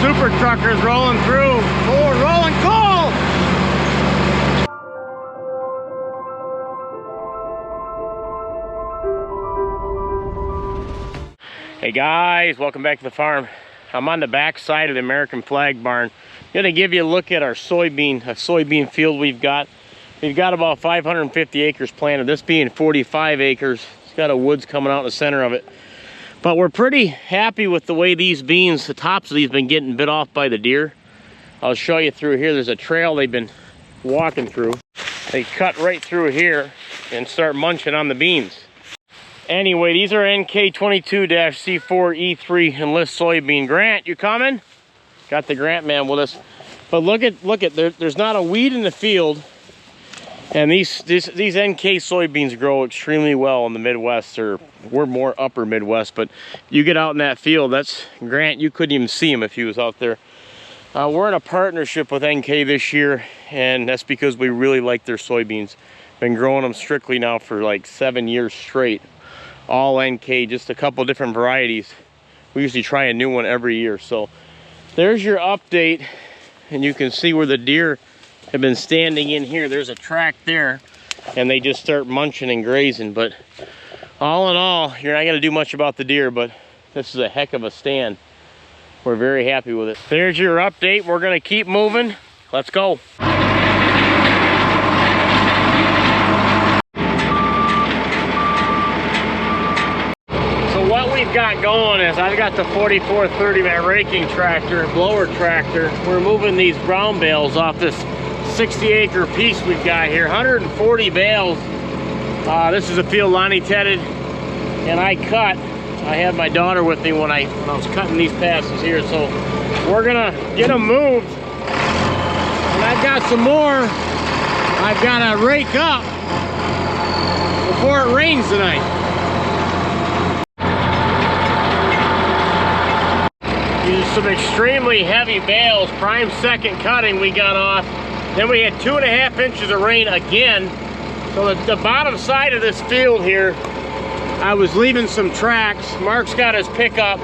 super truckers rolling through. Oh, we're rolling coal! Hey guys, welcome back to the farm. I'm on the back side of the American flag barn. I'm gonna give you a look at our soybean field we've got. We've got about 550 acres planted, this being 45 acres. It's got a woods coming out in the center of it. But we're pretty happy with the way these beans, the tops of these, been getting bit off by the deer. I'll show you through here. There's a trail they've been walking through. They cut right through here and start munching on the beans. Anyway, these are NK22-C4E3 Enlist soybean. Grant, you coming? Got the Grant man with us. But look at there's not a weed in the field. And these NK soybeans grow extremely well in the Midwest, or we're more upper Midwest, but you get out in that field, that's, Grant, you couldn't even see him if he was out there. We're in a partnership with NK this year, and that's because we really like their soybeans. Been growing them strictly now for like 7 years straight. All NK, just a couple different varieties. We usually try a new one every year. So there's your update, and you can see where the deer have been standing in here. There's a track there, and they just start munching and grazing. But all in all, you're not gonna do much about the deer, but this is a heck of a stand. We're very happy with it. There's your update. We're gonna keep moving. Let's go. What we've got going is I've got the 4430, my raking tractor, blower tractor. We're moving these brown bales off this 60-acre piece we've got here, 140 bales. This is a field Lonnie tedded and I cut. I had my daughter with me when I was cutting these passes here, so we're gonna get them moved. And I've got some more I've got to rake up before it rains tonight. Used some extremely heavy bales, prime second cutting we got off. Then we had 2.5 inches of rain again. So the bottom side of this field here, I was leaving some tracks. Mark's got his pickup.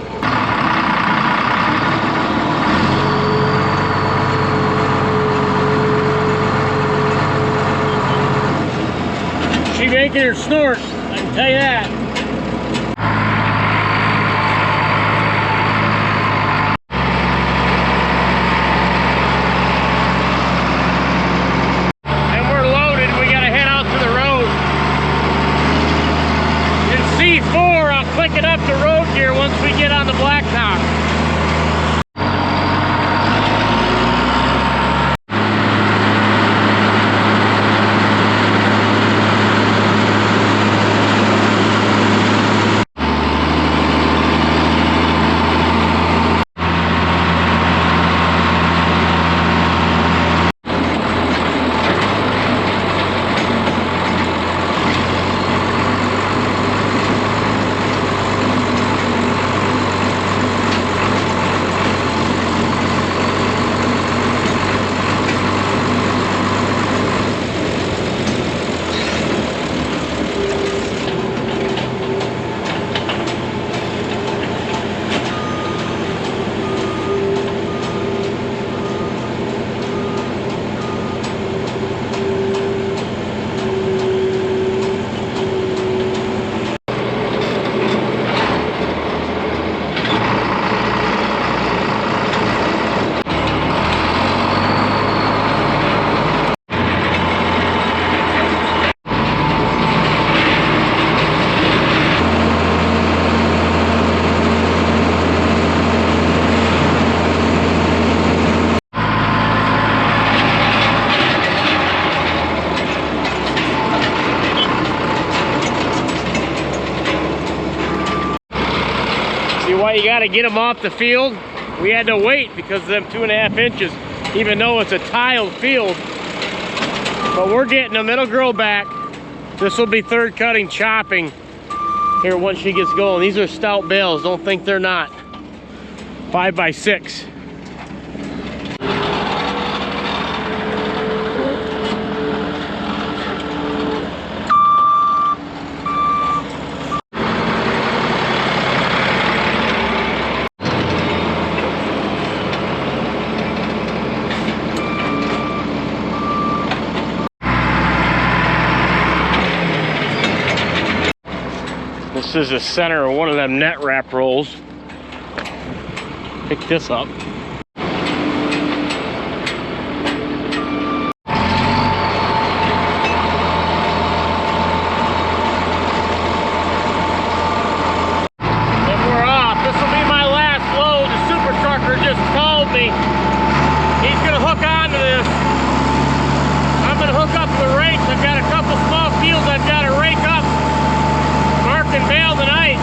She making her snort, I can tell you that. Clicking up the road here once we get on the blacktop. Why you got to get them off the field? We had to wait because of them 2.5 inches, even though it's a tiled field. But we're getting them, it'll grow back. This will be third cutting chopping here once she gets going. These are stout bales, don't think they're not. 5x6. is the center of one of them net wrap rolls. Pick this up. Just called me. He's gonna hook onto this. I'm gonna hook up the rakes. I've got a couple small fields I've got to rake up. Mark and bale tonight.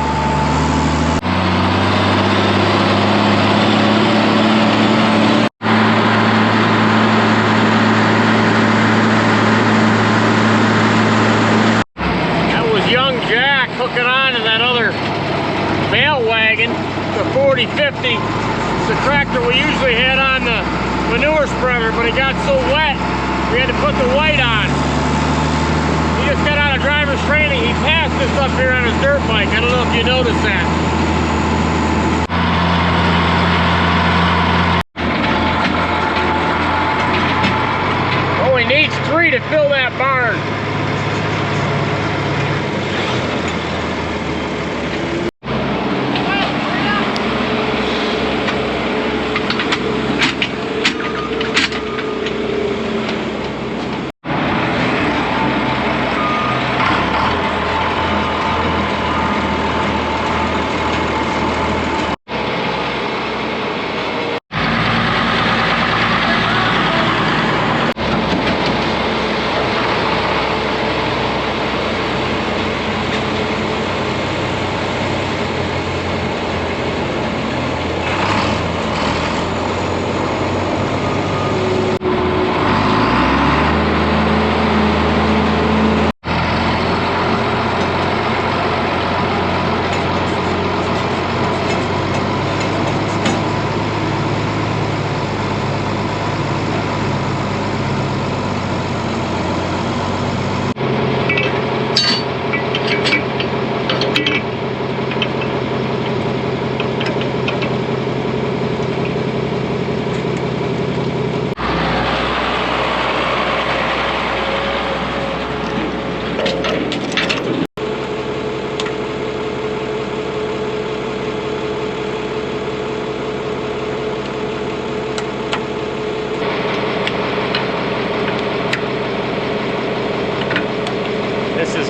That was young Jack hooking on to that other bale wagon, the 4050. The tractor we usually had on the manure spreader, but it got so wet we had to put the white on. He just got out of driver's training. He passed this up here on his dirt bike. I don't know if you noticed that. Oh, he needs 3 to fill that barn.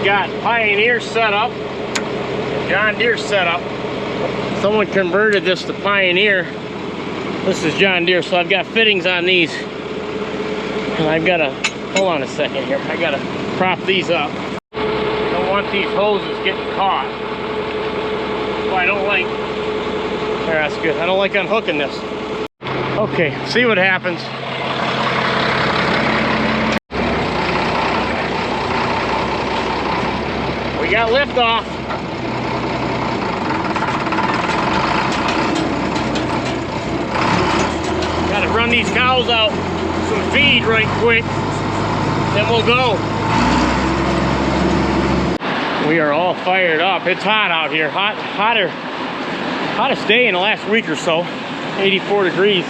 Got Pioneer set up, John Deere set up. Someone converted this to Pioneer. This is John Deere, so I've got fittings on these. And I've got to, hold on a second here, I got to prop these up. I don't want these hoses getting caught. So I don't like, there, that's good. I don't like unhooking this. Okay, see what happens. We got lift off. Got to run these cows out some feed right quick, then we'll go. We are all fired up. It's hot out here. Hottest day in the last week or so. 84 degrees.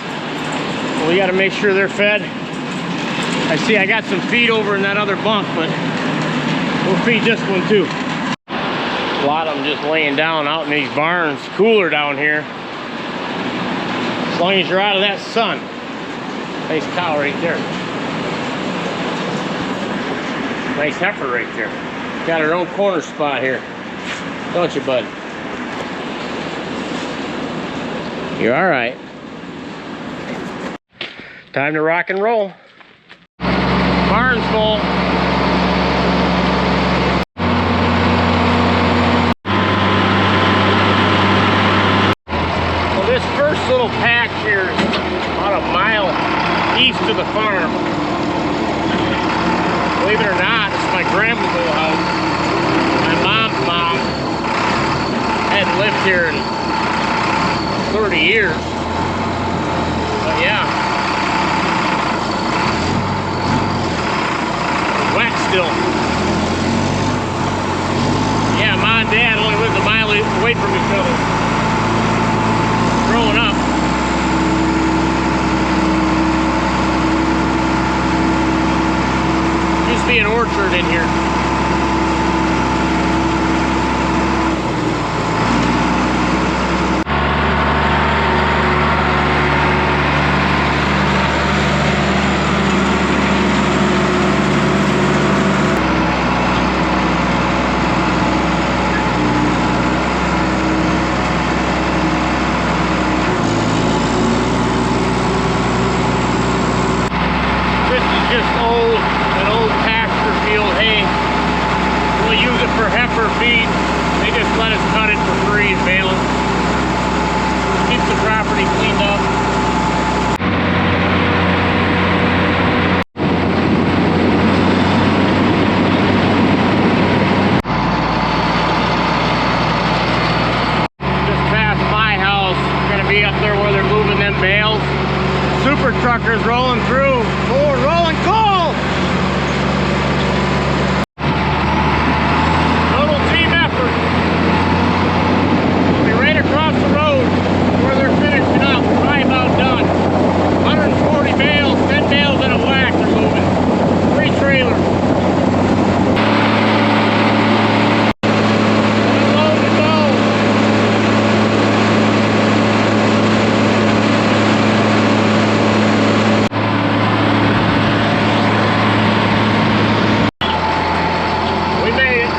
We got to make sure they're fed. I see I got some feed over in that other bunk, but we'll feed this one too. A lot of them just laying down out in these barns. Cooler down here. As long as you're out of that sun. Nice cow right there. Nice heifer right there. Got her own corner spot here. Don't you, bud? You're all right. Time to rock and roll. Barn's full. This first little patch here is about a mile east of the farm. Believe it or not, it's my grandma's old house. My mom's mom hadn't lived here in 30 years. But yeah. Wet still. Yeah, Mom and Dad only lived a mile away from each other. Growing up. Used to be an orchard in here. for heifer feed. They just let us cut it for free and bale it. Keeps the property cleaned up. Just past my house, we're gonna be up there where they're moving them bales. Super truckers rolling through. Oh, rolling coal! Total team effort. We'll be right across the road where they're finishing up. Probably about done. 140 bales, 10 bales in a whack they're moving. 3 trailers. Unload and go. We made it.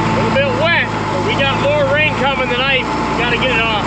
A little bit wet, but we got more rain coming tonight. Got to get it off.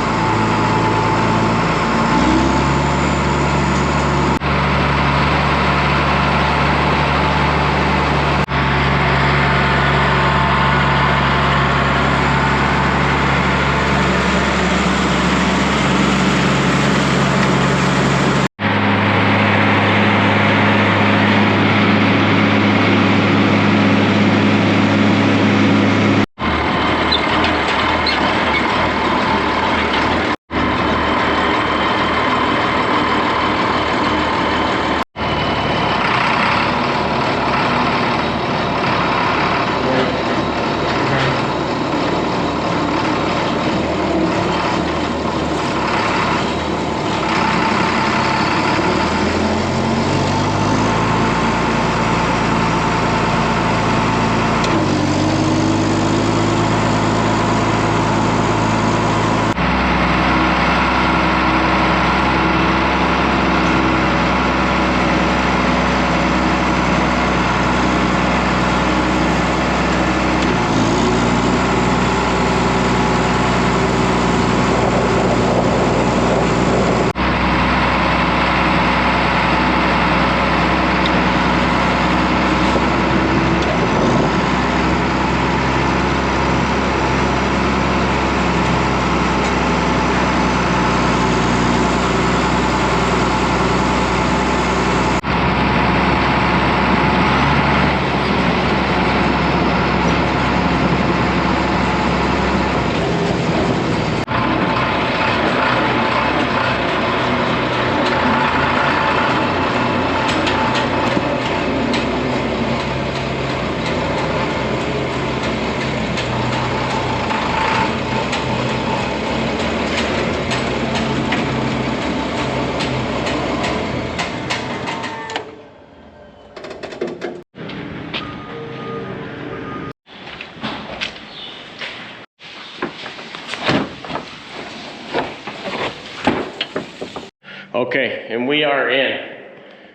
Okay, and we are in.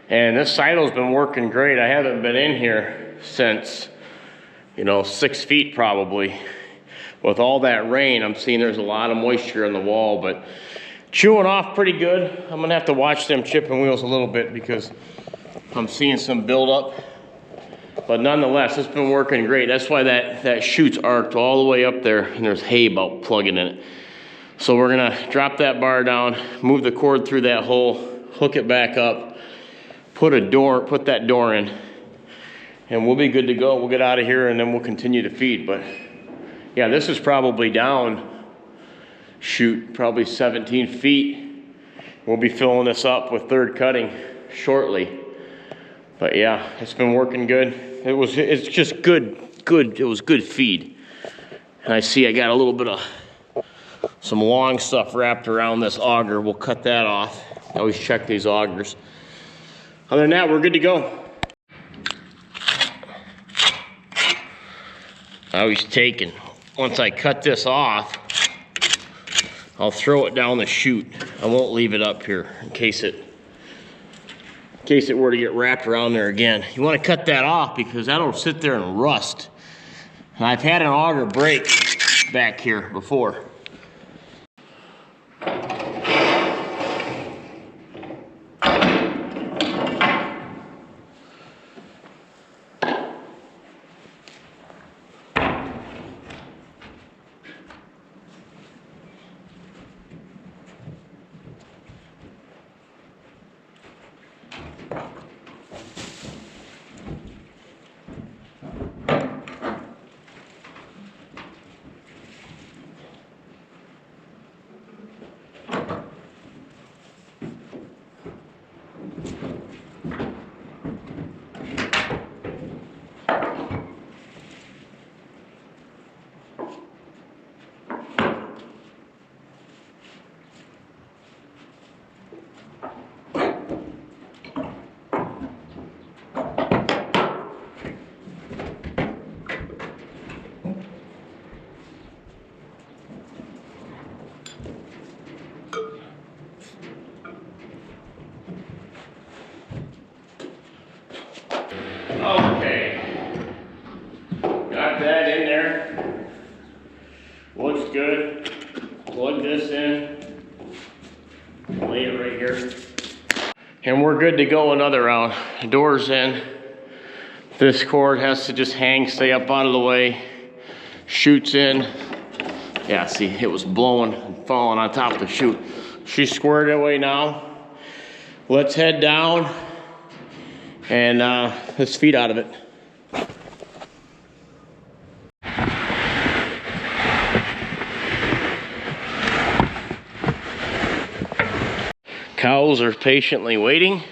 And this silo's been working great. I haven't been in here since, 6 feet probably. With all that rain, I'm seeing there's a lot of moisture in the wall, but chewing off pretty good. I'm gonna have to watch them chipping wheels a little bit because I'm seeing some buildup. But nonetheless, it's been working great. That's why that chute's arced all the way up there, and there's hay about plugging in it. So we're gonna drop that bar down, move the cord through that hole, hook it back up, put that door in, and we'll be good to go. We'll get out of here and then we'll continue to feed. But yeah, this is probably down, probably 17 feet. We'll be filling this up with third cutting shortly. But yeah, it's been working good. It's just good, it was good feed. And I see I got a little bit of some long stuff wrapped around this auger. We'll cut that off. I always check these augers. Other than that, we're good to go. I always take and once I cut this off, I'll throw it down the chute. I won't leave it up here in case it were to get wrapped around there again. You want to cut that off because that'll sit there and rust. And I've had an auger break back here before. Okay, got that in there, looks good. Plug this in, lay it right here, and we're good to go another round. Doors in. This cord has to just hang, stay up out of the way, chutes in. Yeah, see, it was blowing and falling on top of the chute. She's squared away now. Let's head down and let's feed out of it. Cows are patiently waiting.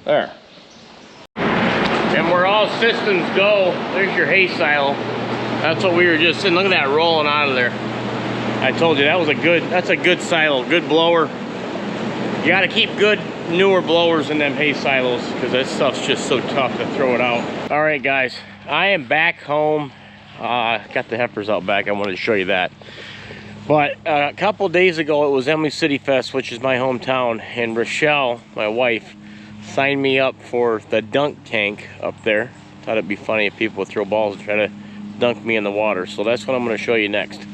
There. And we're all systems go. There's your hay silo. That's what we were just sitting. Look at that rolling out of there. I told you that's a good silo, good blower. You got to keep good newer blowers in them hay silos because that stuff's just so tough to throw it out. All right, guys, I am back home. Got the heifers out back. I wanted to show you that. But a couple days ago, it was Emily City Fest, which is my hometown, and Rochelle, my wife, signed me up for the dunk tank up there. Thought it'd be funny if people would throw balls and try to dunk me in the water. So that's what I'm going to show you next.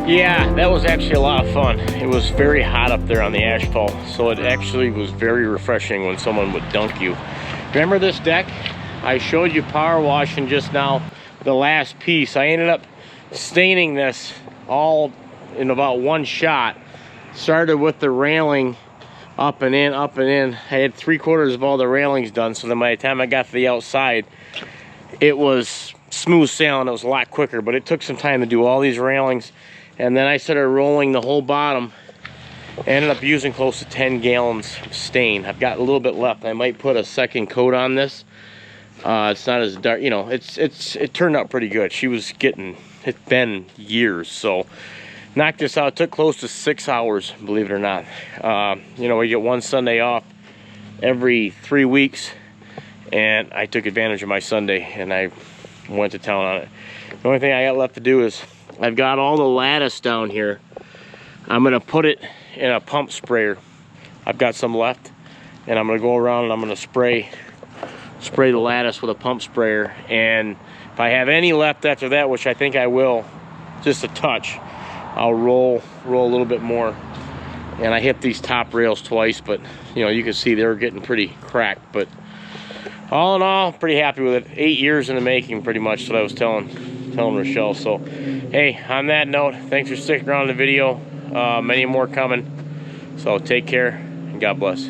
Yeah, that was actually a lot of fun. It was very hot up there on the asphalt, so it actually was very refreshing when someone would dunk you. Remember this deck? I showed you power washing just now, the last piece. I ended up staining this all in about one shot. Started with the railing up and in, up and in. I had 3/4 of all the railings done, so then by the time I got to the outside, it was smooth sailing. It was a lot quicker, but it took some time to do all these railings. And then I started rolling the whole bottom. I ended up using close to 10 gallons of stain. I've got a little bit left. I might put a second coat on this. It's not as dark, you know, it turned out pretty good. She was getting, it's been years, so knocked this out. It took close to 6 hours, believe it or not. You know, we get one Sunday off every 3 weeks, and I took advantage of my Sunday and I went to town on it. The only thing I got left to do is I've got all the lattice down here I'm gonna put it in a pump sprayer. I've got some left, and I'm gonna go around and I'm gonna spray the lattice with a pump sprayer. And if I have any left after that, which I think I will, just a touch, I'll roll a little bit more. And I hit these top rails twice, but you know, you can see they're getting pretty cracked. But all in all, pretty happy with it. 8 years in the making, pretty much, what I was telling Rochelle. So hey, on that note, thanks for sticking around the video. Many more coming. So take care and God bless.